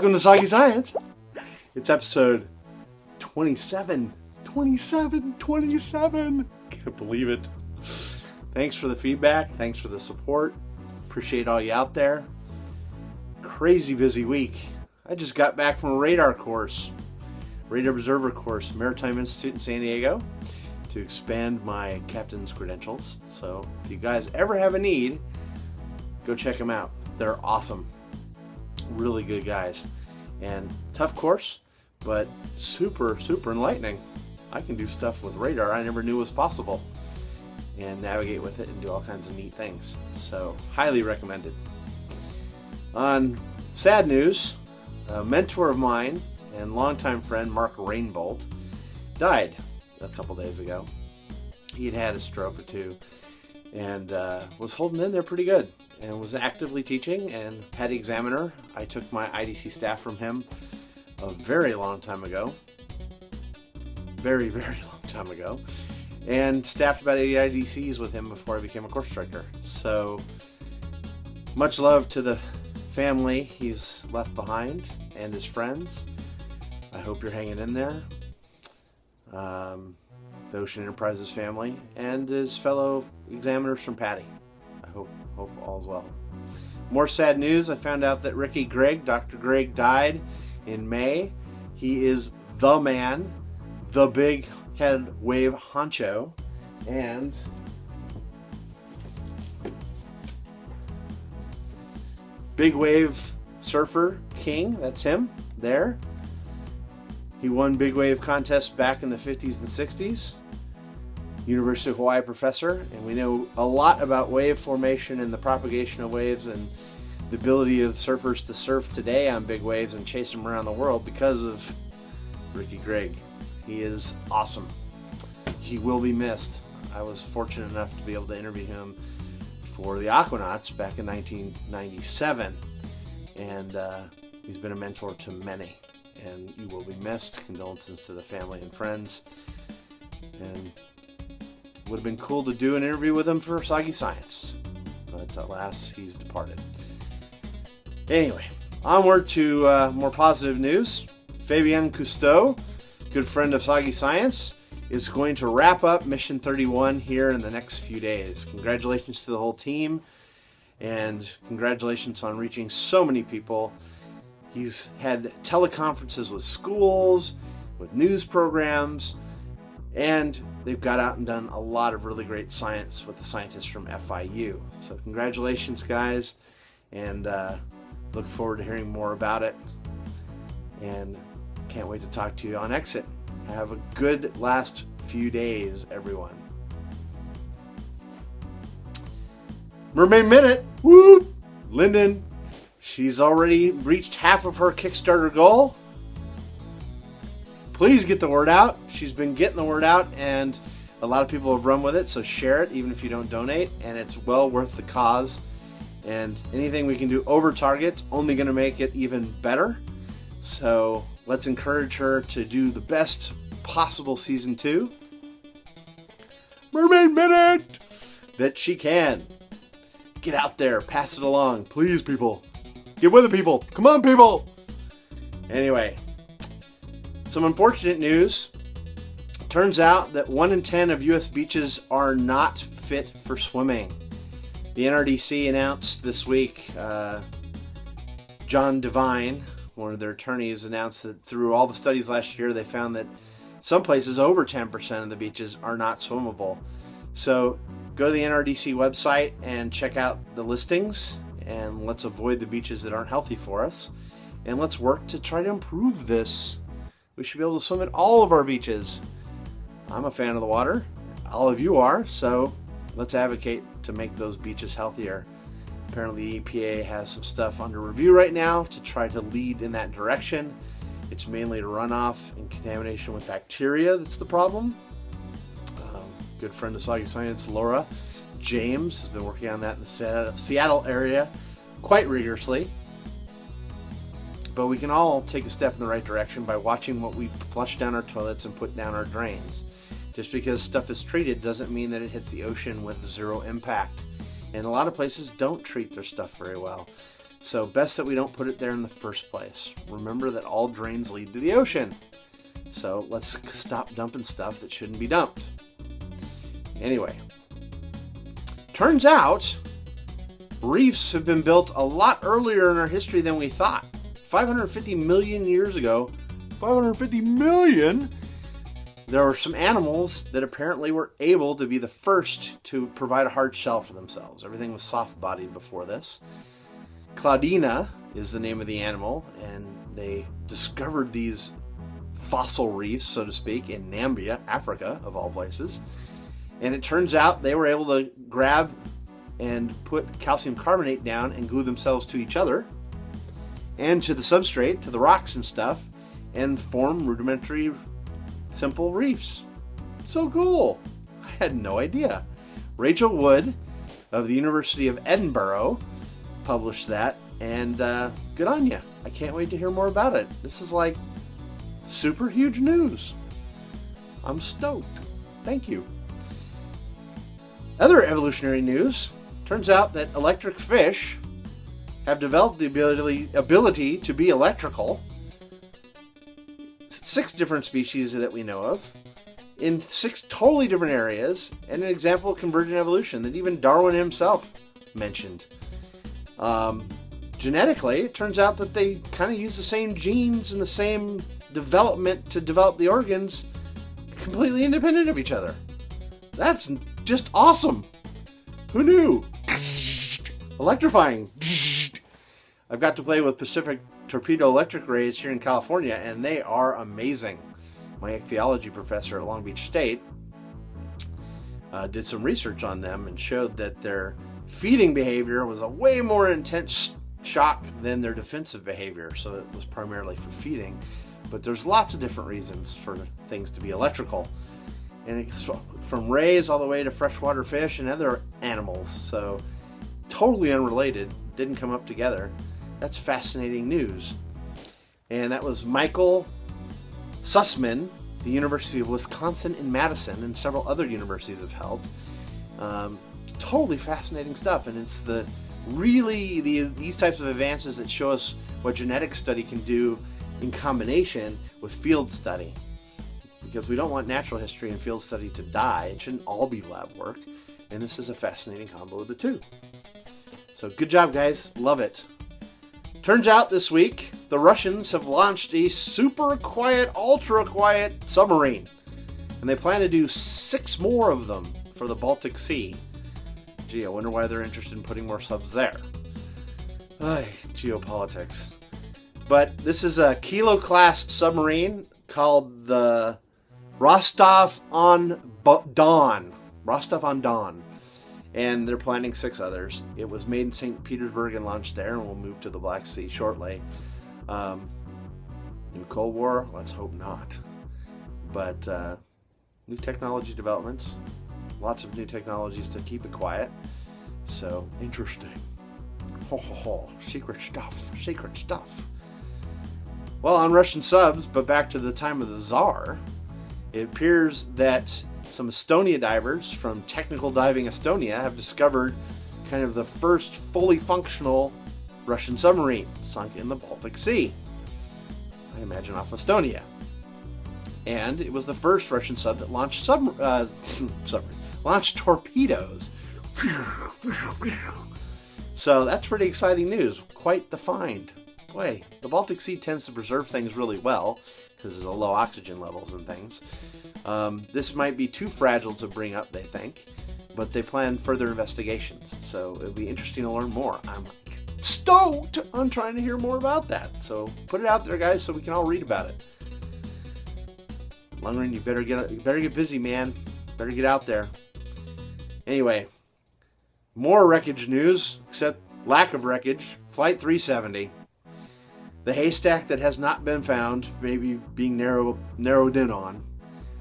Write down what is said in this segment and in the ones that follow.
Welcome to Soggy Science. It's episode 27. 27. Can't believe it. Thanks for the feedback. Thanks for the support. Appreciate all you out there. Crazy busy week. I just got back from a radar observer course, Maritime Institute in San Diego, to expand my captain's credentials. So if you guys ever have a need, go check them out. They're awesome. Really good guys. And tough course, but super enlightening. I can do stuff with radar I never knew was possible and navigate with it and do all kinds of neat things. So highly recommended. On sad news, a mentor of mine and longtime friend Mark Rainbolt died a couple days ago. He had a stroke or two and was holding in there pretty good and was actively teaching and PADI examiner. I took my IDC staff from him a very long time ago. Very long time ago. And staffed about 80 IDCs with him before I became a course director. So much love to the family he's left behind and his friends. I hope you're hanging in there. The Ocean Enterprises family and his fellow examiners from PADI. I hope all's well. More sad news. I found out that Dr. Gregg died in May. He is the man, the big head wave honcho, and big wave surfer king. That's him there. He won big wave contests back in the 50s and 60s. University of Hawaii professor, and we know a lot about wave formation and the propagation of waves and the ability of surfers to surf today on big waves and chase them around the world because of Ricky Gregg. He is awesome. He will be missed. I was fortunate enough to be able to interview him for the Aquanauts back in 1997, and he's been a mentor to many, and you will be missed. Condolences to the family and friends. And would have been cool to do an interview with him for Soggy Science, but alas, he's departed. Anyway, onward to more positive news. Fabienne Cousteau, good friend of Soggy Science, is going to wrap up Mission 31 here in the next few days. Congratulations to the whole team, and congratulations on reaching so many people. He's had teleconferences with schools, with news programs, and they've got out and done a lot of really great science with the scientists from FIU. So congratulations, guys, and look forward to hearing more about it. And can't wait to talk to you on exit. Have a good last few days, everyone. Mermaid Minute! Woo! Lyndon, she's already reached half of her Kickstarter goal. Please get the word out. She's been getting the word out, and a lot of people have run with it, so share it even if you don't donate, and it's well worth the cause. And anything we can do over target's only going to make it even better. So let's encourage her to do the best possible season 2. Mermaid Minute! That she can. Get out there, pass it along. Please, people. Get with it, people. Come on, people. Anyway. Some unfortunate news. Turns out that 1 in 10 of U.S. beaches are not fit for swimming. The NRDC announced this week, John Devine, one of their attorneys, announced that through all the studies last year, they found that some places over 10% of the beaches are not swimmable. So go to the NRDC website and check out the listings, and let's avoid the beaches that aren't healthy for us. And let's work to try to improve this. We should be able to swim at all of our beaches. I'm a fan of the water. All of you are, so let's advocate to make those beaches healthier. Apparently the EPA has some stuff under review right now to try to lead in that direction. It's mainly runoff and contamination with bacteria that's the problem. Good friend of Soggy Science, Laura James, has been working on that in the Seattle area quite rigorously. But we can all take a step in the right direction by watching what we flush down our toilets and put down our drains. Just because stuff is treated doesn't mean that it hits the ocean with zero impact. And a lot of places don't treat their stuff very well. So best that we don't put it there in the first place. Remember that all drains lead to the ocean. So let's stop dumping stuff that shouldn't be dumped. Anyway, turns out reefs have been built a lot earlier in our history than we thought. 550 million years ago, 550 million, there were some animals that apparently were able to be the first to provide a hard shell for themselves. Everything was soft-bodied before this. Claudina is the name of the animal, and they discovered these fossil reefs, so to speak, in Namibia, Africa, of all places. And it turns out they were able to grab and put calcium carbonate down and glue themselves to each other and to the substrate, to the rocks and stuff, and form rudimentary, simple reefs. So cool. I had no idea. Rachel Wood of the University of Edinburgh published that, and good on you. I can't wait to hear more about it. This is like super huge news. I'm stoked. Thank you. Other evolutionary news. Turns out that electric fish have developed the ability to be electrical. 6 different species that we know of in 6 totally different areas, and an example of convergent evolution that even Darwin himself mentioned. Genetically, it turns out that they kind of use the same genes and the same development to develop the organs, completely independent of each other. That's just awesome. Who knew? Electrifying. I've got to play with Pacific torpedo electric rays here in California, and they are amazing. My ichthyology professor at Long Beach State did some research on them and showed that their feeding behavior was a way more intense shock than their defensive behavior. So it was primarily for feeding, but there's lots of different reasons for things to be electrical, and it's from rays all the way to freshwater fish and other animals. So totally unrelated, didn't come up together. That's fascinating news. And that was Michael Sussman, the University of Wisconsin in Madison, and several other universities have helped. Totally fascinating stuff, and it's these types of advances that show us what genetic study can do in combination with field study. Because we don't want natural history and field study to die. It shouldn't all be lab work, and this is a fascinating combo of the two. So good job, guys. Love it. Turns out this week, the Russians have launched a super quiet, ultra quiet submarine. And they plan to do 6 more of them for the Baltic Sea. Gee, I wonder why they're interested in putting more subs there. Geopolitics. But this is a Kilo-class submarine called the Rostov-on-Don. Rostov-on-Don. And they're planning 6 others. It was made in St. Petersburg and launched there, and will move to the Black Sea shortly. New Cold War? Let's hope not. But new technology developments. Lots of new technologies to keep it quiet. So, interesting. Ho ho ho. Secret stuff. Secret stuff. Well, on Russian subs, but back to the time of the Tsar, it appears that some Estonia divers from Technical Diving Estonia have discovered kind of the first fully functional Russian submarine sunk in the Baltic Sea. I imagine off Estonia. And it was the first Russian sub that launched launched torpedoes. So that's pretty exciting news. Quite the find. Boy, the Baltic Sea tends to preserve things really well because there's low oxygen levels and things. This might be too fragile to bring up, they think, but they plan further investigations. So it'll be interesting to learn more. I'm stoked on trying to hear more about that. So put it out there, guys, so we can all read about it. Lundgren, you better get busy, man. Better get out there. Anyway, more wreckage news, except lack of wreckage. Flight 370. The haystack that has not been found, maybe being narrowed in on.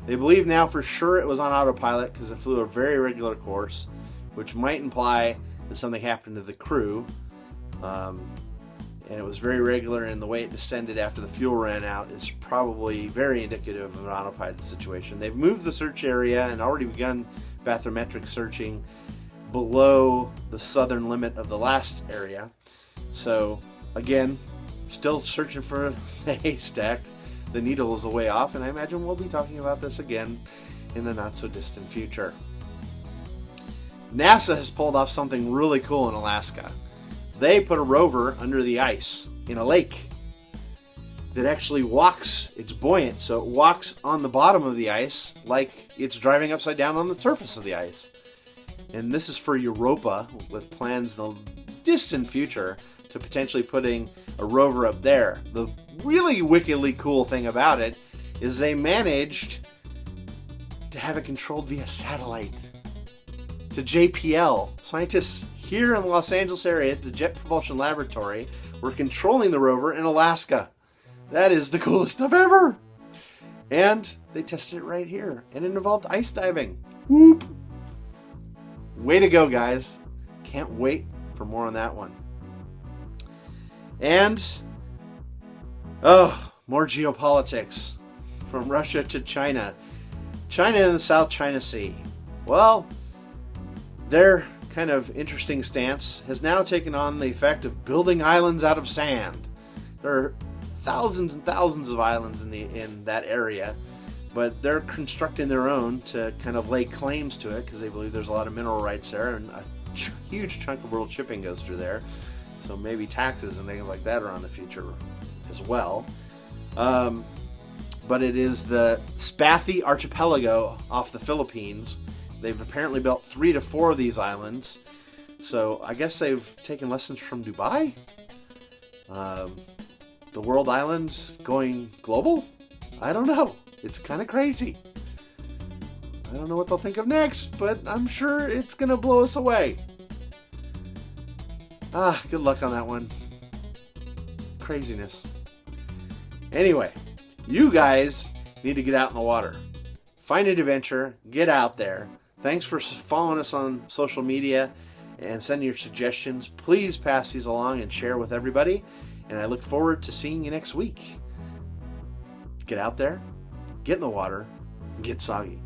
They believe now for sure it was on autopilot because it flew a very irregular course, which might imply that something happened to the crew. And it was very regular, and the way it descended after the fuel ran out is probably very indicative of an autopilot situation. They've moved the search area and already begun bathymetric searching below the southern limit of the last area. So again, still searching for the haystack. The needle is a way off, and I imagine we'll be talking about this again in the not so distant future. NASA has pulled off something really cool in Alaska. They put a rover under the ice in a lake that actually walks. It's buoyant, so it walks on the bottom of the ice like it's driving upside down on the surface of the ice. And this is for Europa, with plans in the distant future to potentially putting a rover up there. The really wickedly cool thing about it is they managed to have it controlled via satellite to JPL. Scientists here in the Los Angeles area at the Jet Propulsion Laboratory were controlling the rover in Alaska. That is the coolest stuff ever! And they tested it right here, and it involved ice diving. Whoop! Way to go, guys. Can't wait for more on that one. And, more geopolitics. From Russia to China. China and the South China Sea. Well, their kind of interesting stance has now taken on the effect of building islands out of sand. There are thousands and thousands of islands in that area, but they're constructing their own to kind of lay claims to it because they believe there's a lot of mineral rights there, and a huge chunk of world shipping goes through there. So maybe taxes and things like that are on the future as well. But it is the Spathy Archipelago off the Philippines. They've apparently built 3 to 4 of these islands. So I guess they've taken lessons from Dubai. The world islands going global? I don't know. It's kind of crazy. I don't know what they'll think of next, but I'm sure it's going to blow us away. Good luck on that one. Craziness. Anyway, you guys need to get out in the water. Find an adventure. Get out there. Thanks for following us on social media and sending your suggestions. Please pass these along and share with everybody. And I look forward to seeing you next week. Get out there, get in the water, and get soggy.